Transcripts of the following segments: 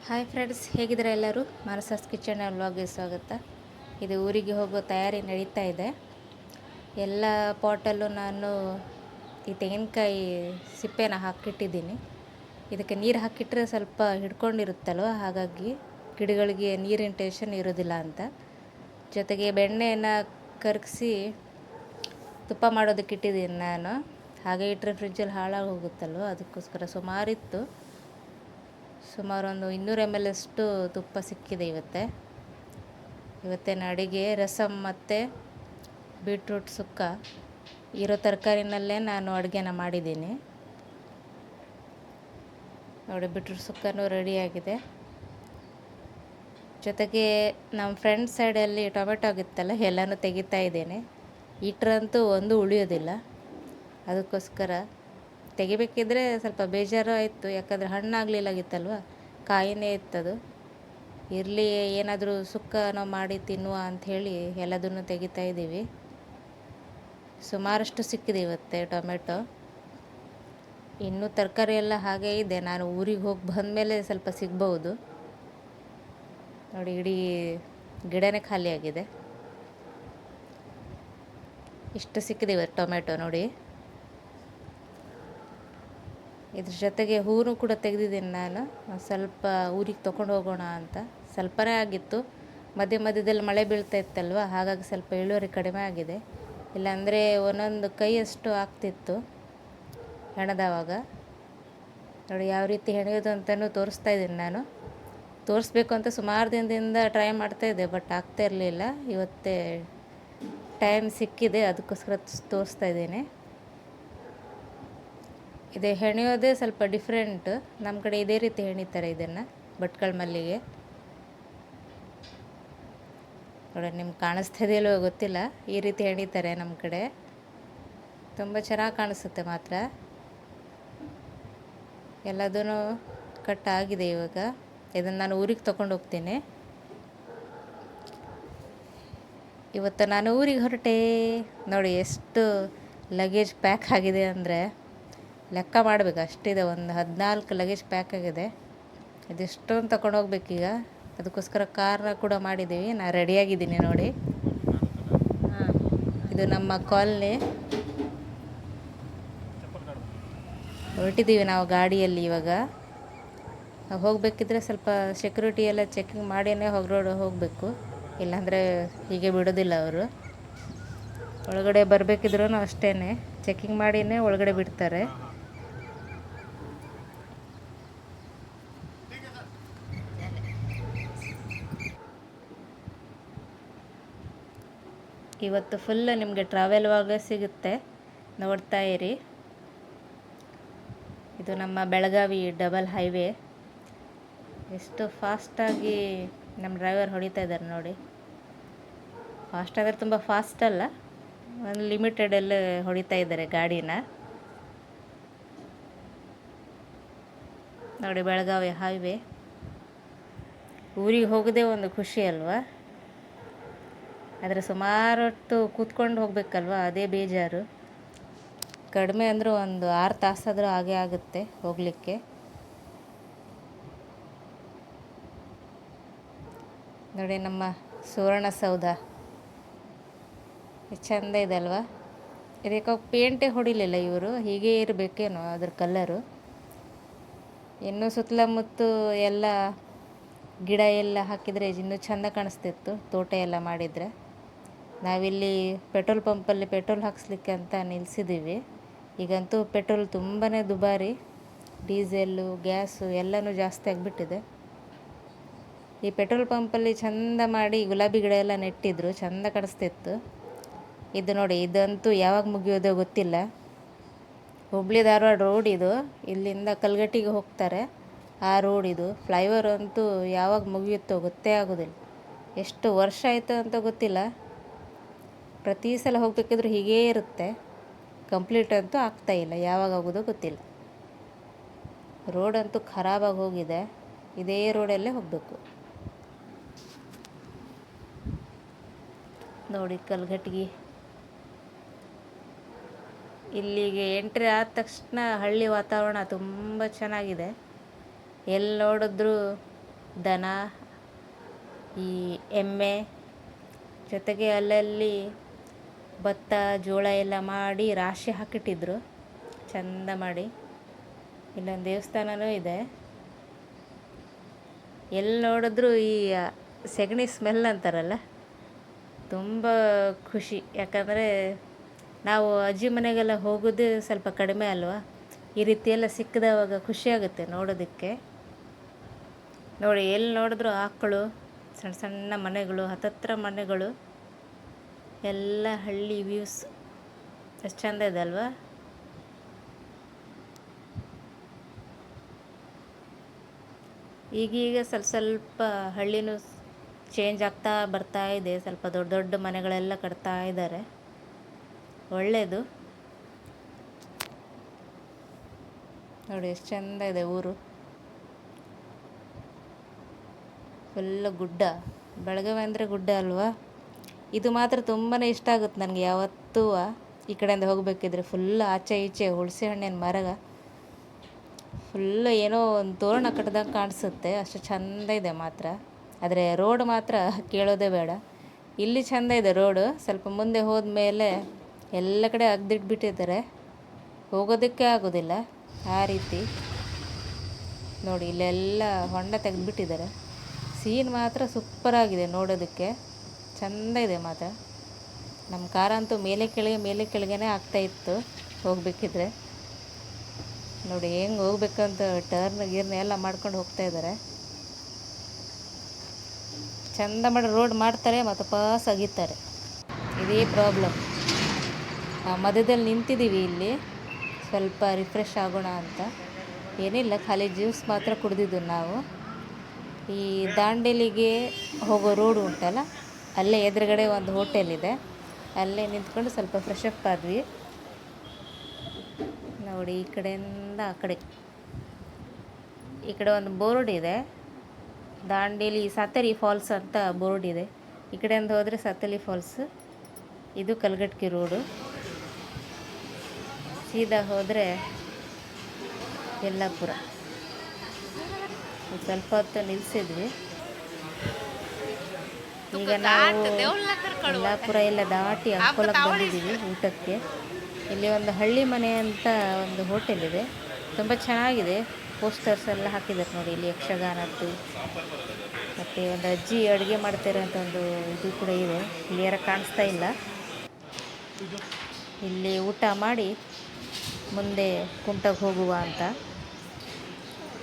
Hi friends, ಹೇಗಿದ್ದಾರೆ ಎಲ್ಲರೂ? ಮಾನಸಾಸ್ kitchen ವ್ಲಾಗ್ಗೆ ಸ್ವಾಗತ. ಇದು ಊರಿಗೆ ಹೋಗೋ ತಯಾರಿ ನಡೀತಾ ಇದೆ. ಎಲ್ಲ ಪಾಟಲ್ಲೂ ನಾನು ಈ ತೆಂಗಿನಕಾಯಿ ಸಿಪ್ಪೆನ ಹಾಕಿಟ್ಟಿದ್ದೀನಿ. ಇದಕ್ಕೆ ನೀರು ಹಾಕಿಟ್ರೆ ಸ್ವಲ್ಪ ಹಿಡ್ಕೊಂಡಿರುತ್ತಲ್ವ, ಹಾಗಾಗಿ ಗಿಡಗಳಿಗೆ ನೀರಿನ ಟೆನ್ಷನ್ ಇರೋದಿಲ್ಲ ಅಂತ. ಜೊತೆಗೆ ಬೆಣ್ಣೆಯನ್ನು ಕರಗಿಸಿ ತುಪ್ಪ ಮಾಡೋದಕ್ಕೆ ಇಟ್ಟಿದ್ದೀನಿ ನಾನು. ಹಾಗೆ ಇಟ್ಟರೆ ಫ್ರಿಜ್ಜಲ್ಲಿ ಹಾಳಾಗಿ ಹೋಗುತ್ತಲ್ವ, ಅದಕ್ಕೋಸ್ಕರ ಸುಮಾರು ಒಂದು 200 ml ಅಷ್ಟು ತುಪ್ಪ ಸಿಕ್ಕಿದೆ ಇವತ್ತಿನ ಅಡುಗೆ. ರಸಮ್ ಮತ್ತು ಬೀಟ್ರೂಟ್ ಸುಕ್ಕ ಇರೋ ತರಕಾರಿನಲ್ಲೇ ನಾನು ಅಡುಗೆನ ಮಾಡಿದ್ದೀನಿ ನೋಡಿ. ಬೀಟ್ರೂಟ್ ಸುಕ್ಕನೂ ರೆಡಿಯಾಗಿದೆ. ಜೊತೆಗೆ ನಮ್ಮ ಫ್ರೆಂಡ್ ಸೈಡಲ್ಲಿ ಟೊಮೆಟೊ ಆಗಿತ್ತಲ್ಲ, ಎಲ್ಲನೂ ತೆಗಿತಾ ಇದ್ದೇನೆ. ಇಟ್ರಂತೂ ಒಂದು ಉಳಿಯೋದಿಲ್ಲ, ಅದಕ್ಕೋಸ್ಕರ ತೆಗಿಬೇಕಿದ್ರೆ ಸ್ವಲ್ಪ ಬೇಜಾರು ಆಯಿತು. ಯಾಕಂದರೆ ಹಣ್ಣಾಗಲಿಲ್ಲಾಗಿತ್ತಲ್ವ, ಕಾಯಿನೇ ಇತ್ತದು. ಇರಲಿ, ಏನಾದರೂ ಸುಕ್ಕ ನಾವು ಮಾಡಿ ತಿನ್ನುವ ಅಂಥೇಳಿ ಎಲ್ಲದನ್ನು ತೆಗಿತಾ ಇದ್ದೀವಿ. ಸುಮಾರಷ್ಟು ಸಿಕ್ಕಿದೆ ಇವತ್ತೆ ಟೊಮೆಟೊ. ಇನ್ನೂ ತರಕಾರಿ ಎಲ್ಲ ಹಾಗೇ ಇದೆ. ನಾನು ಊರಿಗೆ ಹೋಗಿ ಬಂದಮೇಲೆ ಸ್ವಲ್ಪ ಸಿಗ್ಬೋದು ನೋಡಿ. ಇಡೀ ಗಿಡನೇ ಖಾಲಿಯಾಗಿದೆ. ಇಷ್ಟು ಸಿಕ್ಕಿದೆ ಇವತ್ತು ಟೊಮೆಟೊ ನೋಡಿ. ಇದ್ರ ಜೊತೆಗೆ ಹೂವು ಕೂಡ ತೆಗೆದಿದ್ದೀನಿ ನಾನು. ಸ್ವಲ್ಪ ಊರಿಗೆ ತೊಗೊಂಡು ಹೋಗೋಣ ಅಂತ. ಸ್ವಲ್ಪನೇ ಆಗಿತ್ತು, ಮಧ್ಯದಲ್ಲಿ ಮಳೆ ಬೀಳ್ತಾ ಇತ್ತಲ್ವ, ಹಾಗಾಗಿ ಸ್ವಲ್ಪ ಇಳುವರಿ ಕಡಿಮೆ ಆಗಿದೆ. ಇಲ್ಲಾಂದರೆ ಒಂದೊಂದು ಕೈಯಷ್ಟು ಆಗ್ತಿತ್ತು ಹೆಣದವಾಗ ನೋಡಿ. ಯಾವ ರೀತಿ ಹೆಣೆಯೋದು ಅಂತಲೂ ತೋರಿಸ್ತಾ ಇದ್ದೀನಿ ನಾನು. ತೋರಿಸ್ಬೇಕು ಅಂತ ಸುಮಾರು ದಿನದಿಂದ ಟ್ರೈ ಮಾಡ್ತಾಯಿದ್ದೆ, ಬಟ್ ಆಗ್ತಾ ಇರಲಿಲ್ಲ. ಇವತ್ತೇ ಟೈಮ್ ಸಿಕ್ಕಿದೆ, ಅದಕ್ಕೋಸ್ಕರ ತೋರಿಸ್ತಾ ಇದ್ದೀನಿ. ಇದು ಹೆಣೆಯೋದೇ ಸ್ವಲ್ಪ ಡಿಫ್ರೆಂಟ್. ನಮ್ಮ ಕಡೆ ಇದೇ ರೀತಿ ಹೆಣಿತಾರೆ ಇದನ್ನು, ಭಟ್ಕಳ ಮಲ್ಲಿಗೆ ನೋಡಿ. ನಿಮ್ಗೆ ಕಾಣಿಸ್ತಾ ಇದೆಯಲ್ಲೋ ಗೊತ್ತಿಲ್ಲ, ಈ ರೀತಿ ಹೆಣಿತಾರೆ ನಮ್ಮ ಕಡೆ. ತುಂಬ ಚೆನ್ನಾಗಿ ಕಾಣಿಸುತ್ತೆ ಮಾತ್ರ. ಎಲ್ಲದೂ ಕಟ್ ಆಗಿದೆ ಇವಾಗ. ಇದನ್ನು ನಾನು ಊರಿಗೆ ತೊಗೊಂಡು ಹೋಗ್ತೀನಿ. ಇವತ್ತು ನಾನು ಊರಿಗೆ ಹೊರಟೆ ನೋಡಿ. ಎಷ್ಟು ಲಗೇಜ್ ಪ್ಯಾಕ್ ಆಗಿದೆ ಅಂದರೆ ಲೆಕ್ಕ ಮಾಡಬೇಕು, ಅಷ್ಟಿದೆ. ಒಂದು 14 ಲಗೇಜ್ ಪ್ಯಾಕ್ ಆಗಿದೆ. ಇದೆಷ್ಟೊಂದು ತಗೊಂಡು ಹೋಗ್ಬೇಕೀಗ. ಅದಕ್ಕೋಸ್ಕರ ಕಾರ್ನ ಕೂಡ ಮಾಡಿದ್ದೀವಿ. ನಾನು ರೆಡಿಯಾಗಿದ್ದೀನಿ ನೋಡಿ. ಇದು ನಮ್ಮ ಕಾಲನಿ. ಹೊರಟಿದ್ದೀವಿ ನಾವು ಗಾಡಿಯಲ್ಲಿ. ಇವಾಗ ಹೋಗಬೇಕಿದ್ರೆ ಸ್ವಲ್ಪ ಸೆಕ್ಯೂರಿಟಿ ಎಲ್ಲ ಚೆಕಿಂಗ್ ಮಾಡಿಯೇ ಹೋಗಬೇಕು, ಇಲ್ಲಾಂದರೆ ಹೀಗೆ ಬಿಡೋದಿಲ್ಲ ಅವರು. ಒಳಗಡೆ ಬರಬೇಕಿದ್ರೂ ಅಷ್ಟೇ, ಚೆಕಿಂಗ್ ಮಾಡಿಯೇ ಒಳಗಡೆ ಬಿಡ್ತಾರೆ. ಇವತ್ತು ಫುಲ್ ನಿಮಗೆ ಟ್ರಾವೆಲ್ ವ್ಲಾಗ್ ಸಿಗುತ್ತೆ, ನೋಡ್ತಾ ಇರಿ. ಇದು ನಮ್ಮ ಬೆಳಗಾವಿ ಡಬಲ್ ಹೈವೇ. ಎಷ್ಟು ಫಾಸ್ಟಾಗಿ ನಮ್ಮ ಡ್ರೈವರ್ ಹೊಡಿತಾ ಇದ್ದಾರೆ ನೋಡಿ. ಫಾಸ್ಟ್ ಆದರೆ ತುಂಬ ಫಾಸ್ಟ್ ಅಲ್ಲ, ಒಂದು ಲಿಮಿಟೆಡಲ್ಲೇ ಹೊಡಿತಾ ಇದ್ದಾರೆ ಗಾಡಿನ ನೋಡಿ. ಬೆಳಗಾವಿ ಹೈವೇ. ಊರಿಗೆ ಹೋಗೋದೇ ಒಂದು ಖುಷಿ ಅಲ್ವಾ, ಆದರೆ ಸುಮಾರು ಹೊತ್ತು ಕೂತ್ಕೊಂಡು ಹೋಗಬೇಕಲ್ವ, ಅದೇ ಬೇಜಾರು. ಕಡಿಮೆ ಅಂದರೂ ಒಂದು 6 ತಾಸಾದರೂ ಹಾಗೇ ಆಗುತ್ತೆ ಹೋಗಲಿಕ್ಕೆ ನೋಡಿ. ನಮ್ಮ ಸುವರ್ಣಸೌಧ ಚೆಂದ ಇದೆ ಅಲ್ವಾ. ಇದಕ್ಕೆ ಪೇಂಟೇ ಹೊಡಿಲಿಲ್ಲ ಇವರು, ಹೀಗೇ ಇರಬೇಕೇನೋ ಅದ್ರ ಕಲರು. ಇನ್ನೂ ಸುತ್ತಮುತ್ತ ಎಲ್ಲ ಗಿಡ ಎಲ್ಲ ಹಾಕಿದರೆ ಇನ್ನೂ ಚೆಂದ ಕಾಣಿಸ್ತಿತ್ತು, ತೋಟ ಎಲ್ಲ ಮಾಡಿದರೆ. ನಾವಿಲ್ಲಿ ಪೆಟ್ರೋಲ್ ಪಂಪಲ್ಲಿ ಪೆಟ್ರೋಲ್ ಹಾಕಿಸ್ಲಿಕ್ಕೆ ಅಂತ ನಿಲ್ಲಿಸಿದ್ದೀವಿ. ಈಗಂತೂ ಪೆಟ್ರೋಲ್ ತುಂಬಾ ದುಬಾರಿ, ಡೀಸೆಲ್ಲು ಗ್ಯಾಸು ಎಲ್ಲನೂ ಜಾಸ್ತಿ ಆಗಿಬಿಟ್ಟಿದೆ. ಈ ಪೆಟ್ರೋಲ್ ಪಂಪಲ್ಲಿ ಚೆಂದ ಮಾಡಿ ಗುಲಾಬಿ ಗಿಡ ಎಲ್ಲ ನೆಟ್ಟಿದ್ರು, ಚೆಂದ ಕಾಣಿಸ್ತಿತ್ತು. ಇದು ನೋಡಿ, ಇದಂತೂ ಯಾವಾಗ ಮುಗಿಯೋದೋ ಗೊತ್ತಿಲ್ಲ. ಹುಬ್ಳಿ ಧಾರವಾಡ ರೋಡ್ ಇದು. ಇಲ್ಲಿಂದ ಕಲ್ಗಟ್ಟಿಗೆ ಹೋಗ್ತಾರೆ ಆ ರೋಡ್ ಇದು. ಫ್ಲೈಓವರ್ ಅಂತೂ ಯಾವಾಗ ಮುಗಿಯುತ್ತೋ ಗೊತ್ತೇ ಆಗೋದಿಲ್ಲ. ಎಷ್ಟು ವರ್ಷ ಆಯಿತು ಅಂತ ಗೊತ್ತಿಲ್ಲ. ಪ್ರತಿ ಸಲ ಹೋಗಬೇಕಿದ್ರೂ ಹೀಗೇ ಇರುತ್ತೆ, ಕಂಪ್ಲೀಟ್ ಅಂತೂ ಆಗ್ತಾಯಿಲ್ಲ. ಯಾವಾಗ ಆಗೋದೋ ಗೊತ್ತಿಲ್ಲ. ರೋಡಂತೂ ಖರಾಬಾಗಿ ಹೋಗಿದೆ. ಇದೇ ರೋಡಲ್ಲೇ ಹೋಗಬೇಕು ನೋಡಿ. ಕಲ್ಗಟ್ಟಿಗೆ ಇಲ್ಲಿಗೆ ಎಂಟ್ರಿ ಆದ ತಕ್ಷಣ ಹಳ್ಳಿ ವಾತಾವರಣ ತುಂಬ ಚೆನ್ನಾಗಿದೆ. ಎಲ್ಲಿ ನೋಡಿದ್ರೂ ದನ, ಈ ಎಮ್ಮೆ, ಜೊತೆಗೆ ಅಲ್ಲಲ್ಲಿ ಭತ್ತ ಜೋಳ ಎಲ್ಲ ಮಾಡಿ ರಾಶಿ ಹಾಕಿಟ್ಟಿದ್ರು ಚಂದ ಮಾಡಿ. ಇಲ್ಲೊಂದು ದೇವಸ್ಥಾನವೂ ಇದೆ. ಎಲ್ಲಿ ನೋಡಿದ್ರು ಈ ಸೆಗಣಿ ಸ್ಮೆಲ್ ಅಂತಾರಲ್ಲ, ತುಂಬ ಖುಷಿ. ಯಾಕಂದರೆ ನಾವು ಅಜ್ಜಿ ಮನೆಗೆಲ್ಲ ಹೋಗೋದು ಸ್ವಲ್ಪ ಕಡಿಮೆ ಅಲ್ವಾ, ಈ ರೀತಿ ಎಲ್ಲ ಸಿಕ್ಕಿದವಾಗ ಖುಷಿಯಾಗುತ್ತೆ ನೋಡೋದಕ್ಕೆ. ನೋಡಿ, ಎಲ್ಲಿ ನೋಡಿದ್ರು ಆಕಳು, ಸಣ್ಣ ಸಣ್ಣ ಮನೆಗಳು, ಹತ್ತತ್ರ ಮನೆಗಳು, ಎಲ್ಲ ಹಳ್ಳಿ ವ್ಯೂಸ್ ಎಷ್ಟು ಚಂದ ಇದೆ ಅಲ್ವಾ. ಈಗೀಗ ಸ್ವಲ್ಪ ಸ್ವಲ್ಪ ಹಳ್ಳಿನೂ ಚೇಂಜ್ ಆಗ್ತಾ ಬರ್ತಾ ಇದೆ. ಸ್ವಲ್ಪ ದೊಡ್ಡ ದೊಡ್ಡ ಮನೆಗಳೆಲ್ಲ ಕಟ್ತಾ ಇದ್ದಾರೆ, ಒಳ್ಳೆಯದು. ನೋಡಿ ಎಷ್ಟು ಚಂದ ಇದೆ ಊರು. ಫುಲ್ಲು ಗುಡ್ಡ. ಬೆಳಗಾವಿ ಅಂದರೆ ಗುಡ್ಡ ಅಲ್ವಾ. ಇದು ಮಾತ್ರ ತುಂಬಾ ಇಷ್ಟ ಆಗುತ್ತೆ ನನಗೆ. ಯಾವತ್ತೂ ಈ ಕಡೆಯಿಂದ ಹೋಗಬೇಕಿದ್ರೆ ಫುಲ್ ಆಚೆ ಈಚೆ ಹುಣಸೆ ಹಣ್ಣಿನ ಮರ, ಫುಲ್ಲು ಏನೋ ಒಂದು ತೋರಣ ಕಟ್ಟಿದಂಗೆ ಕಾಣಿಸುತ್ತೆ, ಅಷ್ಟು ಚೆಂದ ಇದೆ ಮಾತ್ರ. ಆದರೆ ರೋಡ್ ಮಾತ್ರ ಕೇಳೋದೇ ಬೇಡ. ಇಲ್ಲಿ ಚೆಂದ ಇದೆ ರೋಡು. ಸ್ವಲ್ಪ ಮುಂದೆ ಹೋದ್ಮೇಲೆ ಎಲ್ಲ ಕಡೆ ಅಗ್ದಿಟ್ಬಿಟ್ಟಿದ್ದಾರೆ, ಹೋಗೋದಕ್ಕೆ ಆಗೋದಿಲ್ಲ ಆ ರೀತಿ. ನೋಡಿ, ಇಲ್ಲೆಲ್ಲ ಹೊಂಡ ತೆಗೆದುಬಿಟ್ಟಿದ್ದಾರೆ. ಸೀನ್ ಮಾತ್ರ ಸೂಪರಾಗಿದೆ ನೋಡೋದಕ್ಕೆ, ಚೆಂದ ಇದೆ ಮಾತ್ರ. ನಮ್ಮ ಕಾರಂತೂ ಮೇಲೆ ಕೆಳಗೆ ಆಗ್ತಾಯಿತ್ತು ಹೋಗಬೇಕಿದ್ರೆ. ನೋಡಿ ಹೆಂಗೆ ಹೋಗ್ಬೇಕಂತ ಟರ್ನ್ ಗಿರ್ನ್ ಎಲ್ಲ ಮಾಡ್ಕೊಂಡು ಹೋಗ್ತಾ ಇದ್ದಾರೆ. ಚೆಂದ ಮಾಡಿ ರೋಡ್ ಮಾಡ್ತಾರೆ ಮತ್ತು ಪಾಸ್ ಅಗಿತಾರೆ. ಇದೇ ಪ್ರಾಬ್ಲಮ್. ಮಧ್ಯದಲ್ಲಿ ನಿಂತಿದ್ದೀವಿ ಇಲ್ಲಿ ಸ್ವಲ್ಪ ರಿಫ್ರೆಶ್ ಆಗೋಣ ಅಂತ. ಏನಿಲ್ಲ, ಖಾಲಿ ಜ್ಯೂಸ್ ಮಾತ್ರ ಕುಡಿದಿದ್ದು ನಾವು. ಈ ದಾಂಡೇಲಿಗೆ ಹೋಗೋ ರೋಡು ಉಂಟಲ್ಲ, ಅಲ್ಲೇ ಎದುರುಗಡೆ ಒಂದು ಹೋಟೆಲ್ ಇದೆ, ಅಲ್ಲೇ ನಿಂತ್ಕೊಂಡು ಸ್ವಲ್ಪ ಫ್ರೆಶ್ ಅಪ್ ಆದ್ವಿ. ನೋಡಿ, ಈ ಕಡೆಯಿಂದ ಆ ಕಡೆ, ಈ ಕಡೆ ಒಂದು ಬೋರ್ಡ್ ಇದೆ, ದಾಂಡೇಲಿ ಸಾತರಿ ಫಾಲ್ಸ್ ಅಂತ ಬೋರ್ಡ್ ಇದೆ. ಈ ಕಡೆಯಿಂದ ಹೋದರೆ ಸಾತಲಿ ಫಾಲ್ಸ್. ಇದು ಕಲ್ಗಟ್ಟಿ ರೋಡು. ಸೀದಾ ಹೋದರೆ ಯಲ್ಲಾಪುರ. ಸ್ವಲ್ಪ ಹೊತ್ತು ನಿಲ್ಲಿಸಿದ್ವಿ. ಈಗ ನಾವು ಯಲ್ಲಾಪುರ ಎಲ್ಲ ದಾಟಿ ಅಂಕೋಲಕ್ಕೆ ಬಂದಿದ್ದೀವಿ ಊಟಕ್ಕೆ. ಇಲ್ಲಿ ಒಂದು ಹಳ್ಳಿ ಮನೆ ಅಂತ ಒಂದು ಹೋಟೆಲ್ ಇದೆ, ತುಂಬ ಚೆನ್ನಾಗಿದೆ. ಪೋಸ್ಟರ್ಸ್ ಎಲ್ಲ ಹಾಕಿದ್ದಾರೆ ನೋಡಿ. ಇಲ್ಲಿ ಯಕ್ಷಗಾನದ್ದು ಮತ್ತು ಒಂದು ಅಜ್ಜಿ ಅಡುಗೆ ಮಾಡ್ತಾರೆ ಅಂತ ಒಂದು ಇದು ಕೂಡ ಇದೆ, ಕ್ಲಿಯರ್ ಕಾಣಿಸ್ತಾ ಇಲ್ಲ. ಇಲ್ಲಿ ಊಟ ಮಾಡಿ ಮುಂದೆ ಕುಮಟಾಗೆ ಹೋಗುವ ಅಂತ.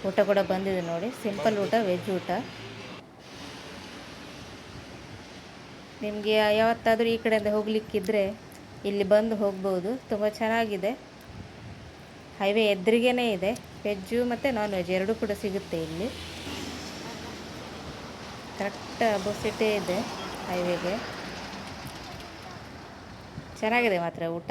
ಊಟ ಕೂಡ ಬಂದಿದೆ ನೋಡಿ, ಸಿಂಪಲ್ ಊಟ, ವೆಜ್ ಊಟ. ನಿಮಗೆ ಯಾವತ್ತಾದರೂ ಈ ಕಡೆಯಿಂದ ಹೋಗಲಿಕ್ಕಿದ್ರೆ ಇಲ್ಲಿ ಬಂದು ಹೋಗ್ಬೋದು, ತುಂಬ ಚೆನ್ನಾಗಿದೆ. ಹೈವೇ ಎದುರಿಗೇ ಇದೆ, ವೆಜ್ಜು ಮತ್ತು ನಾನ್ ವೆಜ್ ಎರಡೂ ಕೂಡ ಸಿಗುತ್ತೆ ಇಲ್ಲಿ. ಕರೆಕ್ಟ್ ಅಪೋಸಿಟೇ ಇದೆ ಹೈವೇಗೆ. ಚೆನ್ನಾಗಿದೆ ಮಾತ್ರ ಊಟ.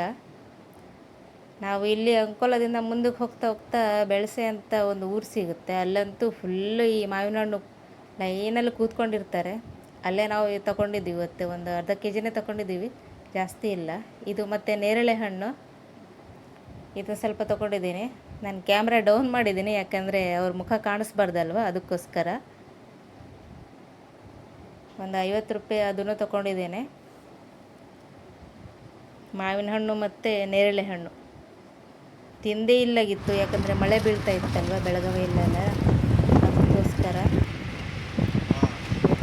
ನಾವು ಇಲ್ಲಿ ಅಂಕೋಲದಿಂದ ಮುಂದಕ್ಕೆ ಹೋಗ್ತಾ ಹೋಗ್ತಾ ಬೆಳಸೆ ಅಂತ ಒಂದು ಊರು ಸಿಗುತ್ತೆ. ಅಲ್ಲಂತೂ ಫುಲ್ಲು ಈ ಮಾವಿನ ಹಣ್ಣು ಲೈನಲ್ಲಿ ಕೂತ್ಕೊಂಡಿರ್ತಾರೆ. ಅಲ್ಲೇ ನಾವು ತೊಗೊಂಡಿದ್ದೀವಿ ಇವತ್ತು, ಒಂದು ಅರ್ಧ ಕೆಜಿನೇ ತೊಗೊಂಡಿದ್ದೀವಿ, ಜಾಸ್ತಿ ಇಲ್ಲ. ಇದು ಮತ್ತು ನೇರಳೆ ಹಣ್ಣು, ಇದು ಸ್ವಲ್ಪ ತೊಗೊಂಡಿದ್ದೀನಿ. ನಾನು ಕ್ಯಾಮ್ರಾ ಡೌನ್ ಮಾಡಿದ್ದೀನಿ, ಯಾಕಂದರೆ ಅವ್ರ ಮುಖ ಕಾಣಿಸ್ಬಾರ್ದಲ್ವ, ಅದಕ್ಕೋಸ್ಕರ. ಒಂದು 50 ರೂಪಾಯಿ ಅದನ್ನು ತೊಗೊಂಡಿದ್ದೇನೆ. ಮಾವಿನ ಹಣ್ಣು ಮತ್ತು ನೇರಳೆ ಹಣ್ಣು ತಿಂದೇ ಇಲ್ಲಾಗಿತ್ತು, ಯಾಕಂದರೆ ಮಳೆ ಬೀಳ್ತಾ ಇತ್ತಲ್ವ ಬೆಳಗಾವಿಯಲ್ಲೆಲ್ಲ, ಅದಕ್ಕೋಸ್ಕರ.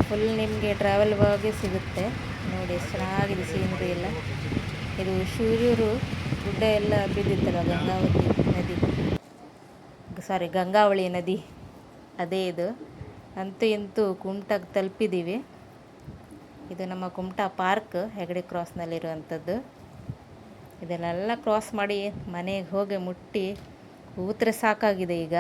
ಫುಲ್ ನಿಮಗೆ ಟ್ರಾವೆಲ್ ವಾಗೆ ಸಿಗುತ್ತೆ ನೋಡಿ. ಎಷ್ಟು ಚೆನ್ನಾಗಿದೆ ಸೀನರಿ ಎಲ್ಲ. ಇದು ಶಿರೂರು ಗುಡ್ಡ ಎಲ್ಲ ಬಿದ್ದಿತ್ತಲ್ಲ, ಗಂಗಾವಳಿ ನದಿ, ಅದೇ ಇದು. ಅಂತೂ ಇಂತೂ ಕುಮಟಾಗೆ ತಲುಪಿದ್ದೀವಿ. ಇದು ನಮ್ಮ ಕುಮಟಾ ಪಾರ್ಕ್, ಹೆಗಡೆ ಕ್ರಾಸ್ನಲ್ಲಿರುವಂಥದ್ದು. ಇದನ್ನೆಲ್ಲ ಕ್ರಾಸ್ ಮಾಡಿ ಮನೆಗೆ ಹೋಗಿ ಮುಟ್ಟಿ ಕೂತ್ರೆ ಸಾಕಾಗಿದೆ ಈಗ.